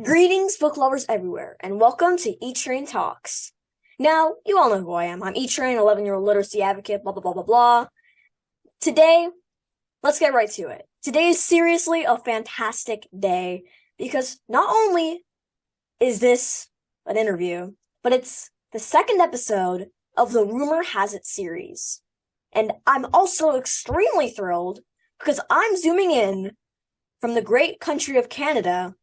Greetings, book lovers everywhere, and welcome to E-Train Talks. Now, you all know who I am. I'm E-Train, 11-year-old literacy advocate, blah, blah, blah, blah, blah. Today, let's get right to it. Today is seriously a fantastic day because not only is this an interview, but it's the second episode of the Rumor Has It series. And I'm also extremely thrilled because I'm zooming in from the great country of Canada,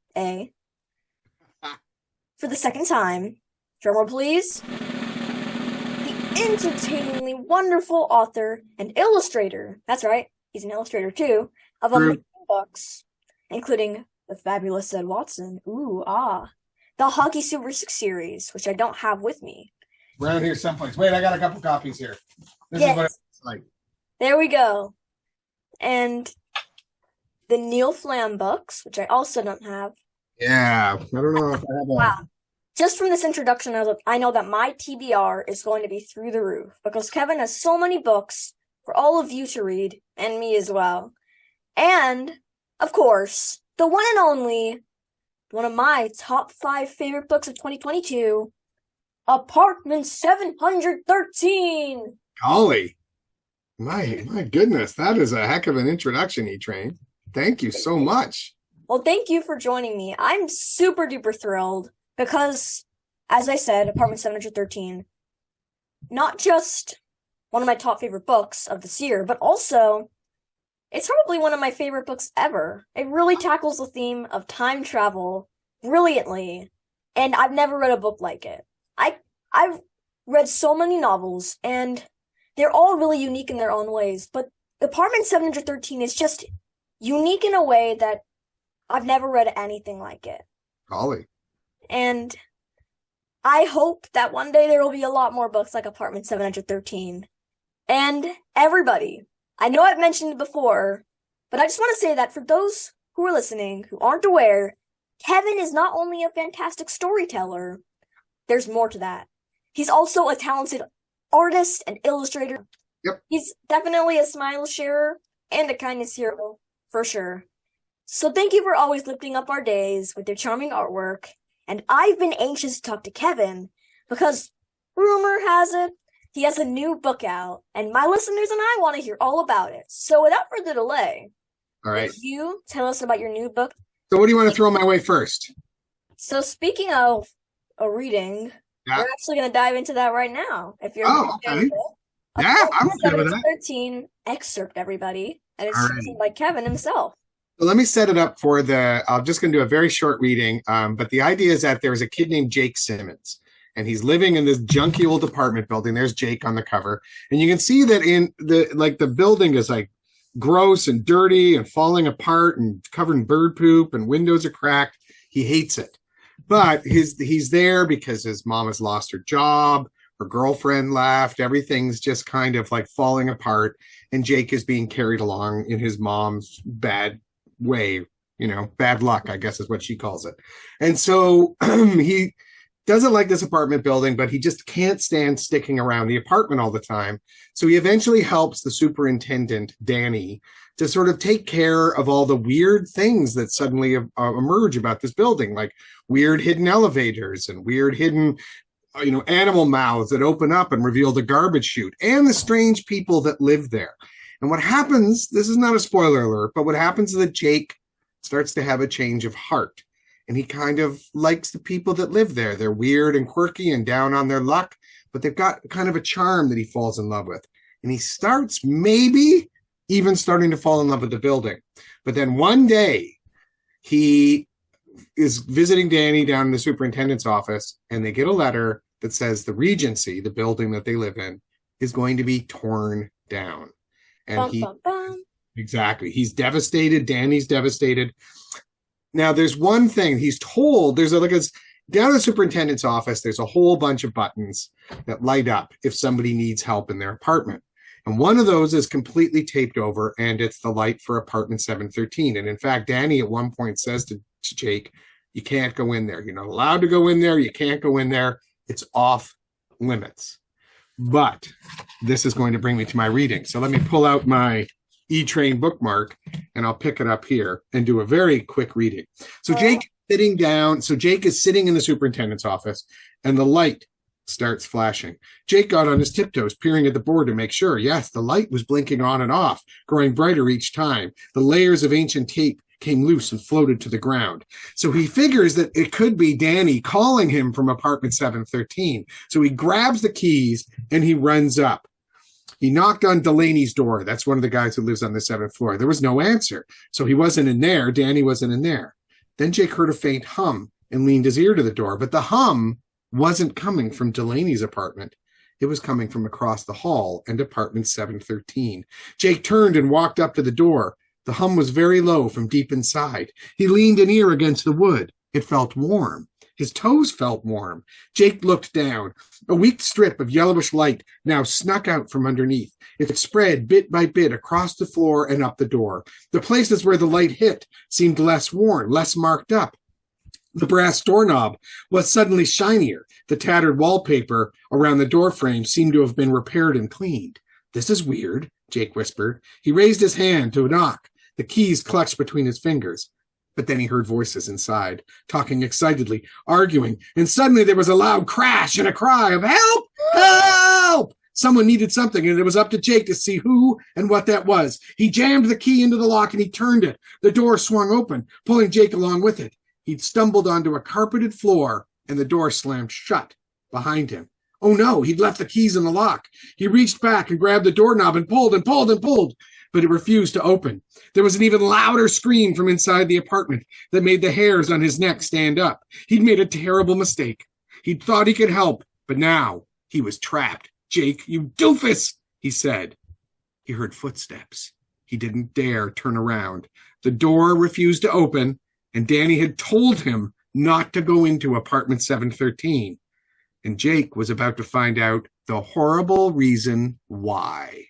for the second time, drumroll please, the entertainingly wonderful author and illustrator, that's right, he's an illustrator too, of amazing books, including The Fabulous Ed Watson, the Hockey Super 6 series, which I don't have with me. Around here someplace. Wait, I got a couple copies here. This Yes. is what it's like. There we go. And the Neil Flam books, which I also don't have. Yeah, I don't know if I have a... Wow. Just from this introduction, I know that my TBR is going to be through the roof because Kevin has so many books for all of you to read, and me as well. And, of course, the one and only, one of my top 5 favorite books of 2022, Apartment 713. Golly. My goodness, that is a heck of an introduction, E-Train. Thank you so much. Well, thank you for joining me. I'm super duper thrilled because, as I said, Apartment 713, not just one of my top favorite books of this year, but also it's probably one of my favorite books ever. It really tackles the theme of time travel brilliantly, and I've never read a book like it. I've read so many novels, and they're all really unique in their own ways, but Apartment 713 is just unique in a way that I've never read anything like it. Golly. And I hope that one day there will be a lot more books like Apartment 713. And everybody, I know I've mentioned it before, but I just want to say that for those who are listening, who aren't aware, Kevin is not only a fantastic storyteller, there's more to that. He's also a talented artist and illustrator. Yep. He's definitely a smile sharer and a kindness hero, for sure. So thank you for always lifting up our days with your charming artwork. And I've been anxious to talk to Kevin because rumor has it he has a new book out, and my listeners and I want to hear all about it. So without further delay, All right. will you tell us about your new book? So what do you want to throw my way first? So speaking of a reading, we're actually going to dive into that right now. If you're okay. Yeah, I'm okay with that. 13 excerpt, everybody, and it's written by Kevin himself. So let me set it up for I'm just going to do a very short reading, but the idea is that there's a kid named Jake Simmons, and he's living in this junky old apartment building. There's Jake on the cover, and you can see that in the building is like gross and dirty and falling apart and covered in bird poop and windows are cracked. He hates it, but he's there because his mom has lost her job, her girlfriend left, everything's just kind of like falling apart, and Jake is being carried along in his mom's bad way, bad luck, I guess is what she calls it. And so he doesn't like this apartment building, but he just can't stand sticking around the apartment all the time. So he eventually helps the superintendent, Danny, to sort of take care of all the weird things that suddenly emerge about this building, like weird hidden elevators and weird hidden animal mouths that open up and reveal the garbage chute and the strange people that live there. And what happens, this is not a spoiler alert, but what happens is that Jake starts to have a change of heart. And he kind of likes the people that live there. They're weird and quirky and down on their luck, but they've got kind of a charm that he falls in love with. And he starts maybe even starting to fall in love with the building. But then one day he is visiting Danny down in the superintendent's office, and they get a letter that says the Regency, the building that they live in, is going to be torn down. And exactly, he's devastated. Danny's devastated. Now, there's one thing he's told. Down in the superintendent's office, there's a whole bunch of buttons that light up if somebody needs help in their apartment. And one of those is completely taped over, and it's the light for apartment 713. And in fact, Danny at one point says to Jake, you can't go in there. You're not allowed to go in there. You can't go in there. It's off limits. But this is going to bring me to my reading. So let me pull out my E-Train bookmark, and I'll pick it up here and do a very quick reading. So Jake sitting down. So Jake is sitting in the superintendent's office, and the light starts flashing. Jake got on his tiptoes, peering at the board to make sure. Yes, the light was blinking on and off, growing brighter each time. The layers of ancient tape came loose and floated to the ground. So he figures that it could be Danny calling him from apartment 713. So he grabs the keys and he runs up. He knocked on Delaney's door. That's one of the guys who lives on the 7th floor. There was no answer. So he wasn't in there. Danny wasn't in there. Then Jake heard a faint hum and leaned his ear to the door. But the hum wasn't coming from Delaney's apartment. It was coming from across the hall and apartment 713. Jake turned and walked up to the door. The hum was very low from deep inside. He leaned an ear against the wood. It felt warm. His toes felt warm. Jake looked down. A weak strip of yellowish light now snuck out from underneath. It spread bit by bit across the floor and up the door. The places where the light hit seemed less worn, less marked up. The brass doorknob was suddenly shinier. The tattered wallpaper around the doorframe seemed to have been repaired and cleaned. "This is weird," Jake whispered. He raised his hand to knock. The keys clutched between his fingers. But then he heard voices inside, talking excitedly, arguing, and suddenly there was a loud crash and a cry of "Help! Help!" Someone needed something, and it was up to Jake to see who and what that was. He jammed the key into the lock and he turned it. The door swung open, pulling Jake along with it. He'd stumbled onto a carpeted floor, and the door slammed shut behind him. Oh no, he'd left the keys in the lock. He reached back and grabbed the doorknob and pulled and pulled and pulled, but it refused to open. There was an even louder scream from inside the apartment that made the hairs on his neck stand up. He'd made a terrible mistake. He'd thought he could help, but now he was trapped. "Jake, you doofus," he said. He heard footsteps. He didn't dare turn around. The door refused to open, and Danny had told him not to go into apartment 713. And Jake was about to find out the horrible reason why.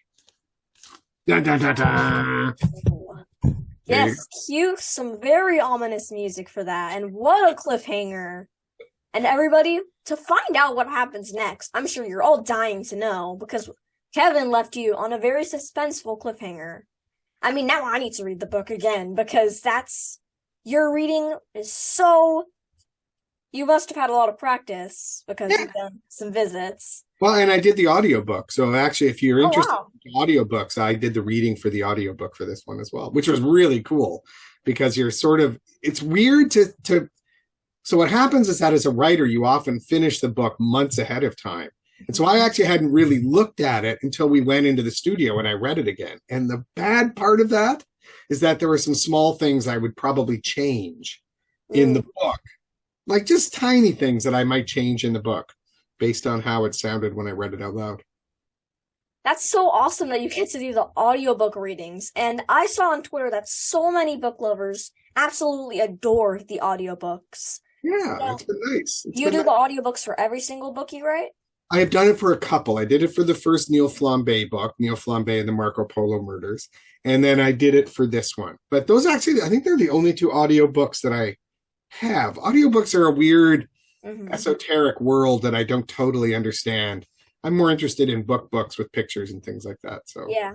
Da, da, da, da. Yes, cue some very ominous music for that, and what a cliffhanger. And everybody, to find out what happens next, I'm sure you're all dying to know, because Kevin left you on a very suspenseful cliffhanger. I mean, now I need to read the book again, because your reading is so... You must have had a lot of practice, because you've done some visits. Well, and I did the audiobook. So actually, if you're interested in audiobooks, I did the reading for the audiobook for this one as well, which was really cool because you're sort of, it's weird to so what happens is that as a writer, you often finish the book months ahead of time. And so I actually hadn't really looked at it until we went into the studio and I read it again. And the bad part of that is that there were some small things I would probably change in the book, like just tiny things that I might change in the book based on how it sounded when I read it out loud. That's so awesome that you get to do the audiobook readings. And I saw on Twitter that so many book lovers absolutely adore the audiobooks. Yeah, so it's been nice. You do the audiobooks for every single book you write? I have done it for a couple. I did it for the first Neil Flambe book, Neil Flambe and the Marco Polo Murders. And then I did it for this one. But those actually, I think they're the only two audiobooks that I have. Audiobooks are a weird, esoteric world that I don't totally understand. I'm more interested in books with pictures and things like that. So yeah.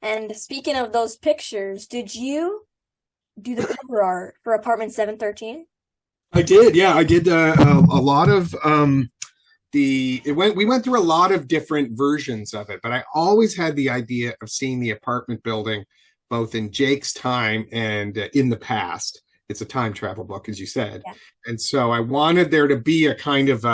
And speaking of those pictures, did you do the cover art for Apartment 713? I did. Yeah, I did a lot of we went through a lot of different versions of it, but I always had the idea of seeing the apartment building both in Jake's time and in the past. It's a time travel book, as you said. Yeah. And so I wanted there to be a kind of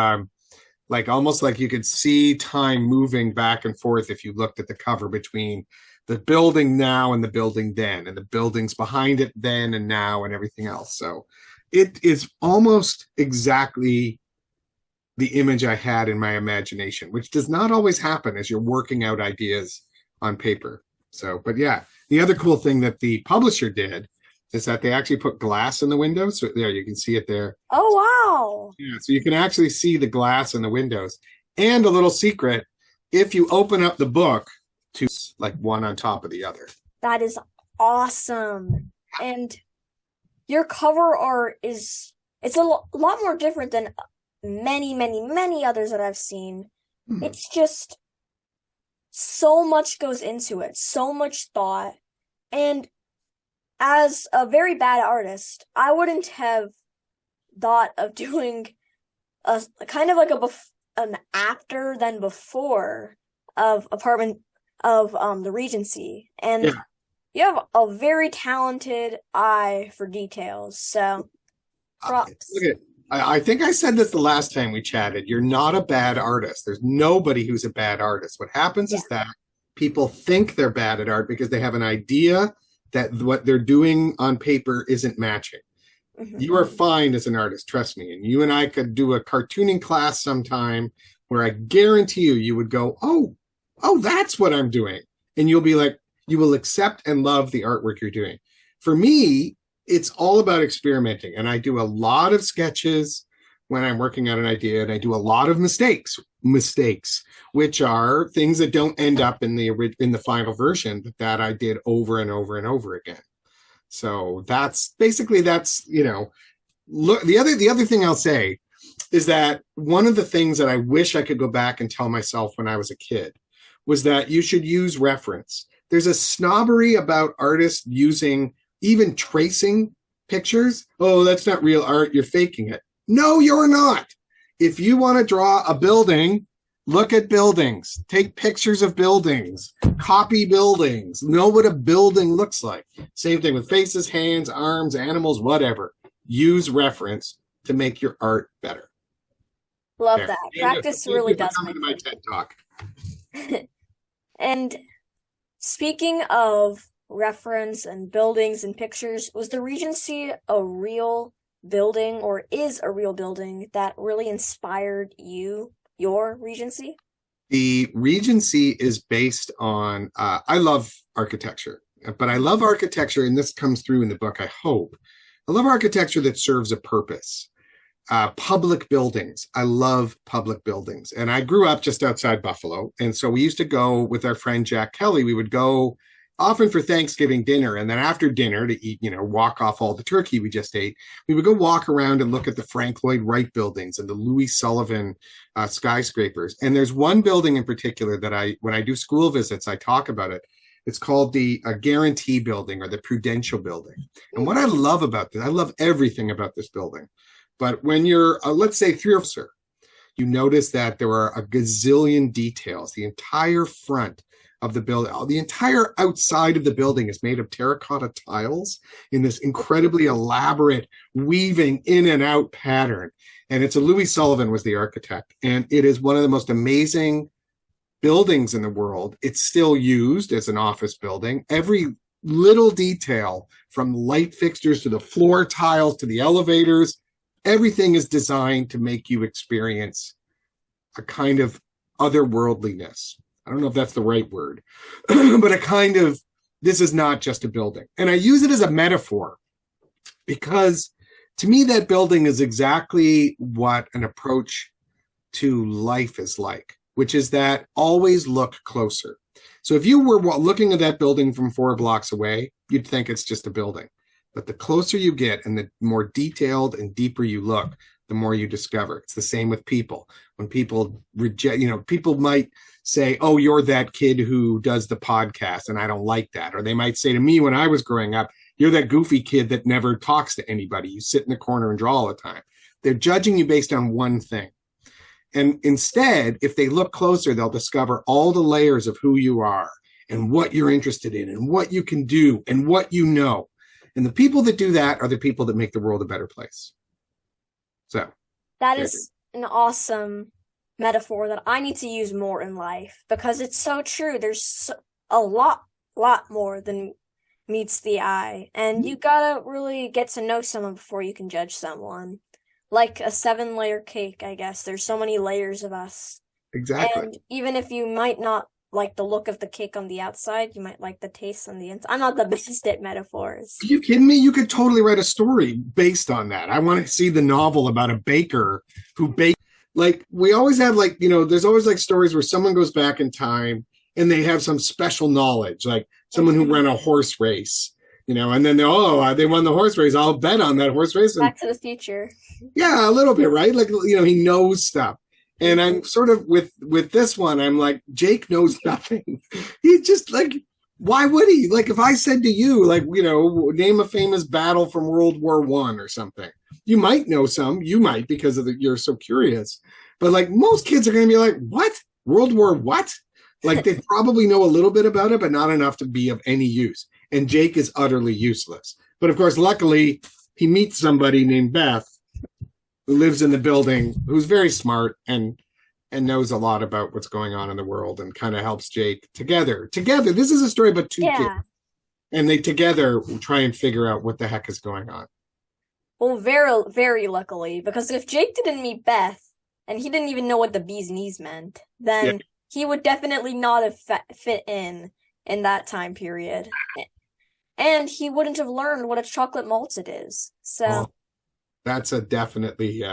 like almost like you could see time moving back and forth if you looked at the cover between the building now and the building then, and the buildings behind it then and now and everything else. So it is almost exactly the image I had in my imagination, which does not always happen as you're working out ideas on paper. So, but yeah, the other cool thing that the publisher did is that they actually put glass in the windows. So there, you can see it there. Oh, wow. Yeah, so you can actually see the glass in the windows. And a little secret, if you open up the book to like one on top of the other. That is awesome. And your cover art it's a lot more different than many others that I've seen. It's just so much goes into it, so much thought. And as a very bad artist, I wouldn't have thought of doing a kind of like an after then before of the Regency, and Yeah. you have a very talented eye for details. So props. Look at I think I said this the last time we chatted. You're not a bad artist. There's nobody who's a bad artist. What happens Yeah. is that people think they're bad at art because they have an idea that what they're doing on paper isn't matching. Mhm. You are fine as an artist, trust me. And you and I could do a cartooning class sometime where I guarantee you would go, oh, that's what I'm doing. And you'll be like, you will accept and love the artwork you're doing. For me, it's all about experimenting. And I do a lot of sketches when I'm working on an idea, and I do a lot of mistakes, which are things that don't end up in the final version that I did over and over and over again. So that's look, the other thing I'll say is that one of the things that I wish I could go back and tell myself when I was a kid was that you should use reference. There's a snobbery about artists using, even tracing pictures. Oh, that's not real art. You're faking it. No, you're not. If you want to draw a building, look at buildings, take pictures of buildings, copy buildings, know what a building looks like. Same thing with faces, hands, arms, animals, whatever. Use reference to make your art better. Love There. that. Thank Practice you really for does coming to my TED Talk. And speaking of reference and buildings and pictures, was the Regency a real building, or is a real building that really inspired your Regency? The Regency is based on, I love architecture, but I love architecture, and this comes through in the book, I hope. I love architecture that serves a purpose. Public buildings. I love public buildings. And I grew up just outside Buffalo. And so we used to go with our friend Jack Kelly. We would go often for Thanksgiving dinner. And then after dinner to eat, walk off all the turkey we just ate, we would go walk around and look at the Frank Lloyd Wright buildings and the Louis Sullivan skyscrapers. And there's one building in particular that when I do school visits, I talk about it. It's called the Guarantee Building, or the Prudential Building. And what I love about this, I love everything about this building. But when you're, let's say, 3 or 4, you notice that there are a gazillion details. The entire front of the building, the entire outside of the building is made of terracotta tiles in this incredibly elaborate weaving in and out pattern. And it's Louis Sullivan was the architect. And it is one of the most amazing buildings in the world. It's still used as an office building. Every little detail, from light fixtures to the floor tiles to the elevators, everything is designed to make you experience a kind of otherworldliness. I don't know if that's the right word, but a kind of, this is not just a building. And I use it as a metaphor because to me, that building is exactly what an approach to life is like, which is that always look closer. So if you were looking at that building from 4 blocks away, you'd think it's just a building. But the closer you get and the more detailed and deeper you look, the more you discover. It's the same with people. When people reject, people might say, oh, you're that kid who does the podcast, and I don't like that. Or they might say to me when I was growing up, you're that goofy kid that never talks to anybody. You sit in the corner and draw all the time. They're judging you based on one thing. And instead, if they look closer, they'll discover all the layers of who you are and what you're interested in and what you can do and what you know. And the people that do that are the people that make the world a better place. So that is an awesome metaphor that I need to use more in life, because it's so true. There's a lot more than meets the eye, and you gotta really get to know someone before you can judge someone. Like a 7-layer cake, I guess. There's so many layers of us. Exactly. And even if you might not like the look of the cake on the outside, you might like the taste on the inside. I'm not the best at metaphors. Are you kidding me? You could totally write a story based on that. I want to see the novel about a baker who baked. Like, we always have, like, there's always like stories where someone goes back in time and they have some special knowledge, like someone who ran a horse race, and then they won the horse race. I'll bet on that horse race. Back to the Future. Yeah, a little bit, right? Like, he knows stuff. And I'm sort of with this one, I'm like, Jake knows nothing. He's just like, Why would he? Like, if I said to you, like, name a famous battle from World War One or something, you might know some. You might because you're so curious. But like most kids are going to be like, what? World War what? Like they probably know a little bit about it, but not enough to be of any use. And Jake is utterly useless. But of course, luckily, he meets somebody named Beth who lives in the building, who's very smart and knows a lot about what's going on in the world and kind of helps Jake together. This is a story about two kids. And they together try and figure out what the heck is going on. Well, very, very luckily, because if Jake didn't meet Beth and he didn't even know what the bee's knees meant, then he would definitely not have fit in that time period. And he wouldn't have learned what a chocolate malted is. So that's a definitely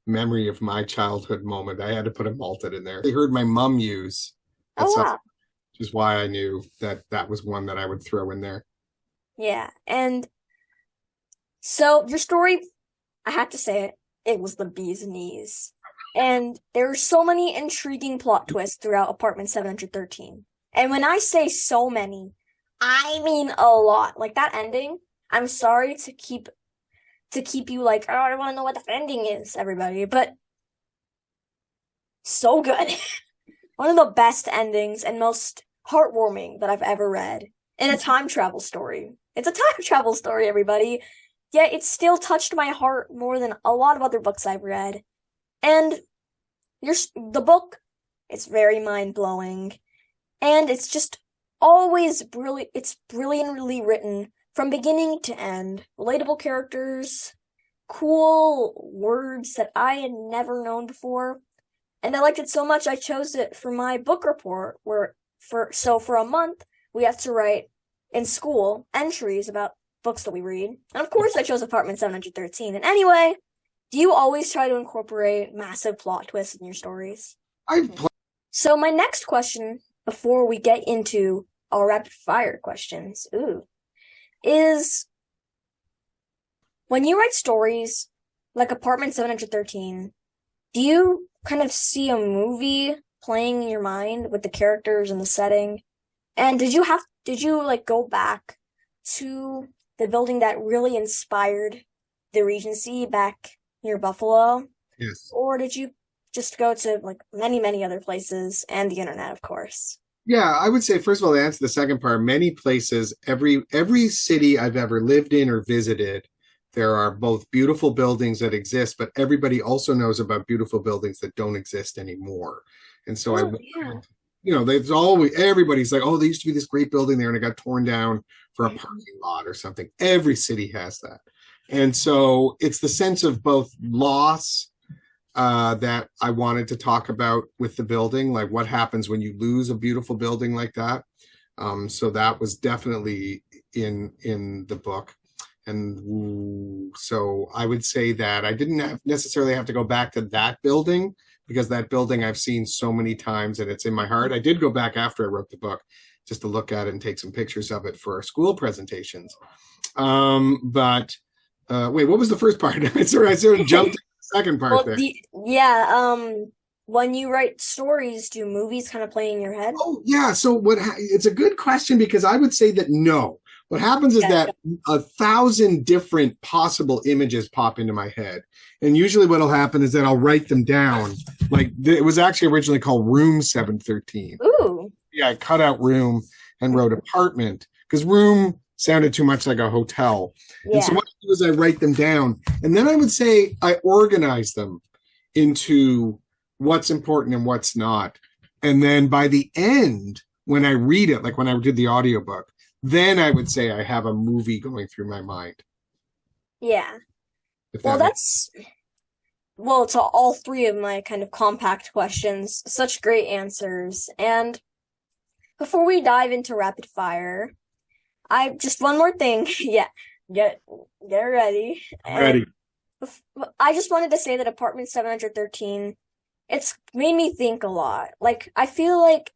memory of my childhood moment. I had to put a malted in there. I heard my mom use. Which is why I knew that was one that I would throw in there. Yeah, and so your story, I have to say it was the bee's knees. And there are so many intriguing plot twists throughout Apartment 713. And when I say so many, I mean a lot. Like that ending, I'm sorry to keep you like, oh, I want to know what the ending is, everybody, but so good. One of the best endings and most heartwarming that I've ever read in a time travel story. It's a time travel story, everybody. Yet it still touched my heart more than a lot of other books I've read. And the book, it's very mind-blowing. And it's just always it's brilliantly written from beginning to end. Relatable characters, cool words that I had never known before. And I liked it so much I chose it for my book report for a month we have to write in school entries about books that we read. And of course I chose Apartment 713. And anyway, do you always try to incorporate massive plot twists in your stories? So my next question, before we get into our rapid fire questions, is when you write stories like Apartment 713, do you kind of see a movie playing in your mind with the characters and the setting? And did you like go back to the building that really inspired the Regency back near Buffalo? Yes. Or did you just go to like many, many other places and the internet, of course? Yeah, I would say, first of all, to answer the second part, many places, every city I've ever lived in or visited, there are both beautiful buildings that exist, but everybody also knows about beautiful buildings that don't exist anymore. And so there's always, everybody's like, oh, there used to be this great building there and it got torn down for a parking lot or something. Every city has that. And so it's the sense of both loss that I wanted to talk about with the building, like what happens when you lose a beautiful building like that. So that was definitely in the book. And so I would say that I didn't necessarily have to go back to that building because that building I've seen so many times and it's in my heart. I did go back after I wrote the book just to look at it and take some pictures of it for our school presentations. But wait, what was the first part? Sorry, I sort of jumped to the second part there. When you write stories, do movies kind of play in your head? Oh, yeah. So it's a good question because I would say that no. What happens is that 1,000 different possible images pop into my head. And usually what'll happen is that I'll write them down. Like it was actually originally called Room 713. Ooh. Yeah, I cut out room and wrote apartment because room sounded too much like a hotel. Yeah. And so what I do is I write them down. And then I would say I organize them into what's important and what's not. And then by the end, when I read it, like when I did the audiobook, then I would say I have a movie going through my mind. Yeah. To all three of my kind of compact questions, such great answers. And before we dive into rapid fire, just one more thing. Yeah. Get ready. Ready. I just wanted to say that Apartment 713, it's made me think a lot. Like, I feel like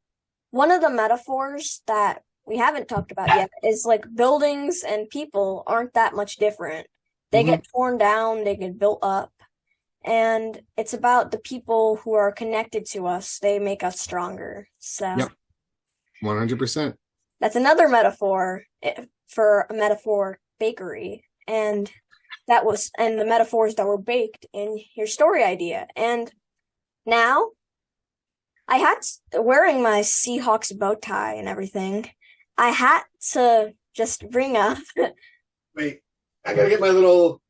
one of the metaphors that we haven't talked about yet is like buildings and people aren't that much different. They get torn down, they get built up, and it's about the people who are connected to us. They make us stronger. So, yep, 100%. That's another metaphor for a metaphor bakery. And the metaphors that were baked in your story idea. And now I had wearing my Seahawks bow tie and everything. I had to just bring up, Wait, I gotta get my little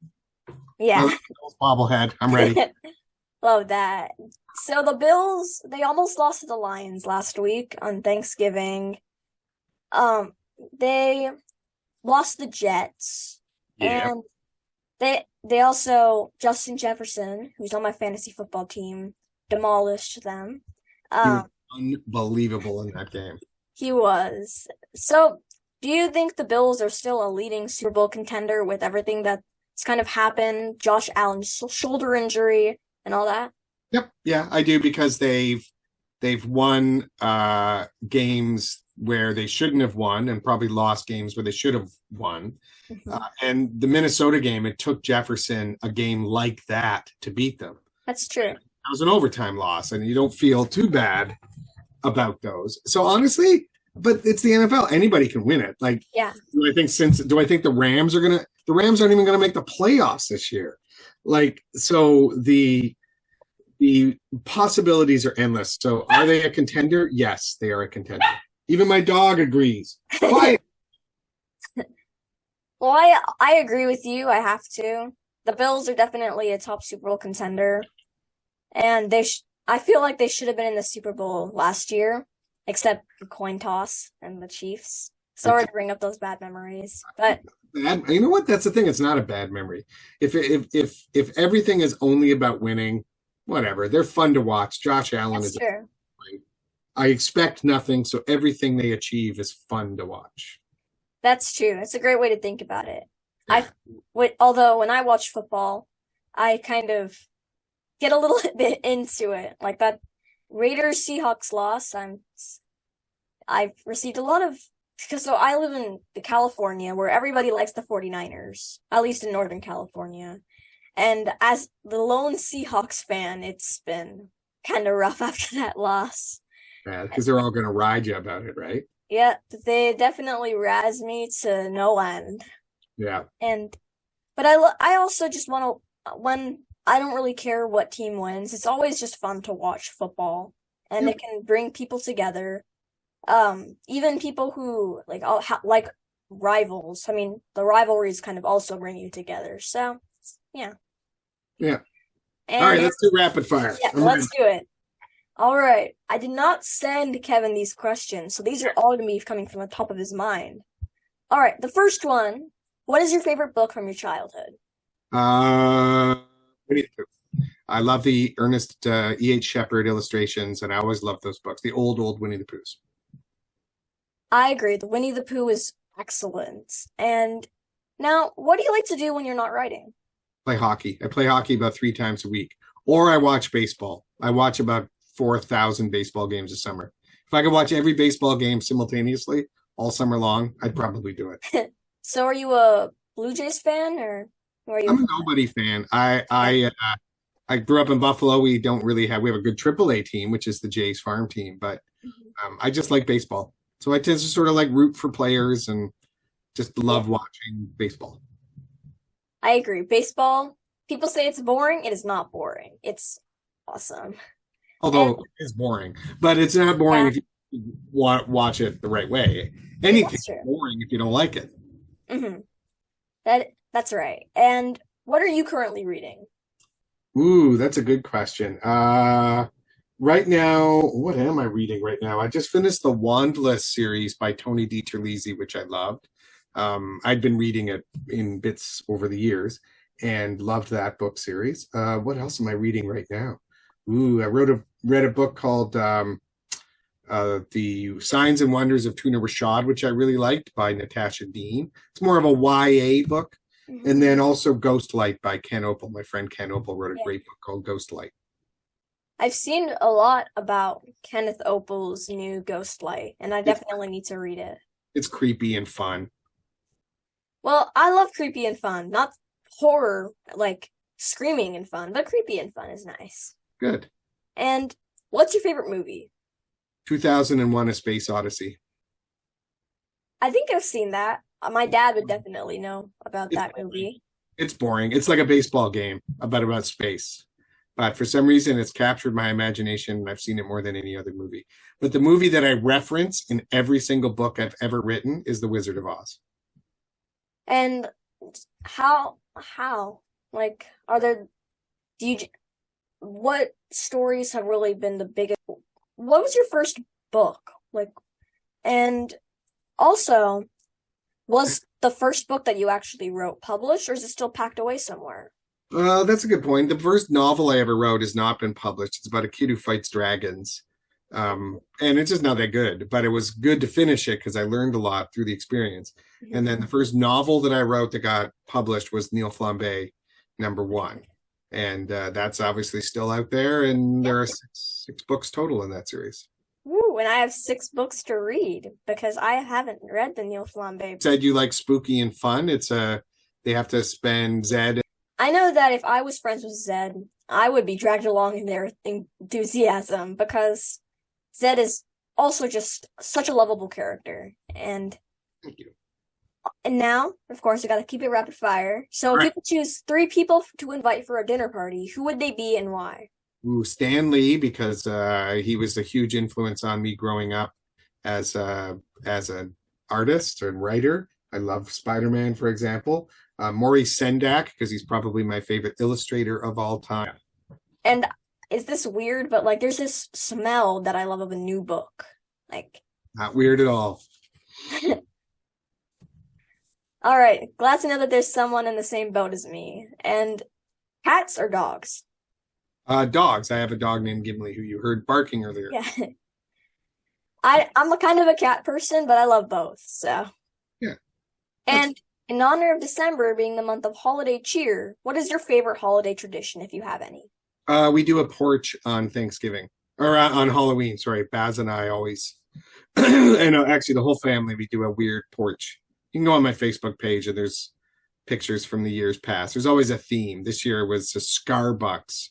yeah, bobblehead. I'm ready. love that. So the Bills, they almost lost to the Lions last week on Thanksgiving. They lost the Jets, Yeah. and they also Justin Jefferson, who's on my fantasy football team, demolished them. He was Um, unbelievable in that game. he was. So, do you think the Bills are still a leading Super Bowl contender with everything that's kind of happened, Josh Allen's shoulder injury and all that? Yep. Yeah, I do because they've won games where they shouldn't have won and probably lost games where they should have won. Mhm. And the Minnesota game, it took Jefferson a game like that to beat them. That's true. That was an overtime loss, and you don't feel too bad about those. So honestly, but it's the NFL. Anybody can win it. Like, Yeah. do I think the Rams aren't even gonna make the playoffs this year? Like, so the possibilities are endless. So are they a contender? Yes, they are a contender. Even my dog agrees. Quiet. Well, I agree with you. I have to. The Bills are definitely a top Super Bowl contender, and I feel like they should have been in the Super Bowl last year, except the coin toss and the Chiefs. Sorry to bring up those bad memories, but Bad. You know what? That's the thing. It's not a bad memory. If everything is only about winning, whatever. They're fun to watch. Josh Allen that's is. true. I expect nothing, so everything they achieve is fun to watch. That's true. It's a great way to think about it. Yeah. Although when I watch football, I kind of get a little bit into it. Like that Raiders Seahawks loss, I've received a lot of because so I live in California where everybody likes the 49ers, at least in Northern California. And as the lone Seahawks fan, it's been kind of rough after that loss. Yeah, because they're all going to ride you about it, right? Yeah, they definitely razz me to no end. Yeah. But I also just want to when I don't really care what team wins. It's always just fun to watch football, and it can bring people together. Even people who like rivals. I mean, the rivalries kind of also bring you together. So, yeah. Yeah. And, all right, let's do rapid fire. Yeah, let's do it. All right. I did not send Kevin these questions, so these are all going to be coming from the top of his mind. All right. The first one. What is your favorite book from your childhood? Winnie the Pooh. I love the Ernest E.H. Shepard illustrations, and I always loved those books. The old Winnie the Poohs. I agree. The Winnie the Pooh is excellent. And now, what do you like to do when you're not writing? Play hockey. I play hockey about 3 times a week, or I watch baseball. I watch about 4,000 baseball games a summer. If I could watch every baseball game simultaneously all summer long, I'd probably do it. So, are you a Blue Jays fan, or are you? I'm a nobody fan. I grew up in Buffalo. We have a good AAA team, which is the Jays farm team, but I just like baseball. So I tend to sort of like root for players and just love watching baseball. I agree. Baseball, people say it's boring. It is not boring. It's awesome. Although it is boring, but it's not boring if you watch it the right way. Anything's boring if you don't like it. Mm-hmm. That's right. And what are you currently reading? Ooh, that's a good question. Right now, what am I reading right now? I just finished the Wandless series by Tony DiTerlizzi, which I loved. I'd been reading it in bits over the years and loved that book series. What else am I reading right now? Ooh, I read a book called The Signs and Wonders of Tuna Rashad, which I really liked, by Natasha Dean. It's more of a YA book. Mm-hmm. And then also Ghostlight by Ken Opal. My friend Ken Opal wrote a great book called Ghostlight. I've seen a lot about Kenneth Opal's new Ghostlight, and I definitely need to read it. It's creepy and fun. Well, I love creepy and fun. Not horror, like screaming and fun, but creepy and fun is nice. Good. And what's your favorite movie? 2001: A Space Odyssey. I think I've seen that. My dad would definitely know about It's that movie. it's boring. It's like a baseball game about space. But for some reason, it's captured my imagination, and I've seen it more than any other movie. But the movie that I reference in every single book I've ever written is The Wizard of Oz. And how? Like, are there, do you, what stories have really been the biggest? What was your first book? Like, and also, was the first book that you actually wrote published, or is it still packed away somewhere? That's a good point. The first novel I ever wrote has not been published. It's about a kid who fights dragons. And it's just not that good, but it was good to finish it because I learned a lot through the experience. And then the first novel that I wrote that got published was Neil Flambe, #1. And that's obviously still out there. And there are six books total in that series. Woo, and I have 6 books to read because I haven't read the Neil Flambe. Said you like spooky and fun. They have to spend Zed. I know that if I was friends with Zed, I would be dragged along in their enthusiasm because Zed is also just such a lovable character. And Thank you. now, of course, I gotta keep it rapid fire. So if you could choose 3 people to invite for a dinner party, who would they be and why? Ooh, Stan Lee, because he was a huge influence on me growing up as an artist and writer. I love Spider-Man, for example. Maurice Sendak, because he's probably my favorite illustrator of all time. And is this weird? But like, there's this smell that I love of a new book. Like, Not weird at all. all right, glad to know that there's someone in the same boat as me. And cats or dogs? Dogs. I have a dog named Gimli who you heard barking earlier. Yeah. I'm a kind of a cat person, but I love both, so. Yeah. And in honor of December being the month of holiday cheer, what is your favorite holiday tradition, if you have any? We do a porch on Thanksgiving or on Halloween. Sorry, Baz and I always, and actually the whole family, we do a weird porch. You can go on my Facebook page and there's pictures from the years past. There's always a theme. This year was a Starbucks,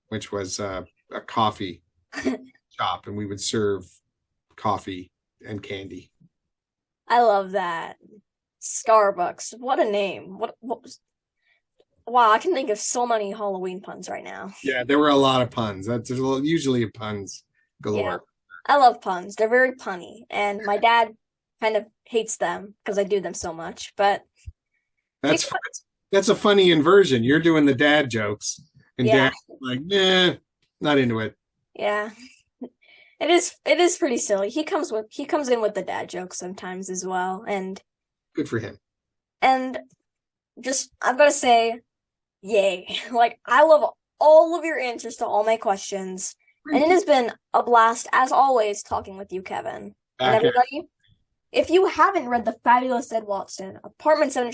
which was a coffee shop, and we would serve coffee and candy. I love that. Starbucks. What a name. What was Wow, I can think of so many Halloween puns right now. Yeah, there were a lot of puns. There's usually puns galore. Yeah. I love puns. They're very punny, and my dad kind of hates them because I do them so much, but That's a funny inversion. You're doing the dad jokes, and yeah. dad's like, nah, not into it. Yeah. It is pretty silly. He comes in with the dad jokes sometimes as well, and Good for him. just I've got to say, yay. Like, I love all of your answers to all my questions, and it has been a blast as always talking with you, Kevin. And everybody, if you haven't read The Fabulous Ed Watson, Apartment 7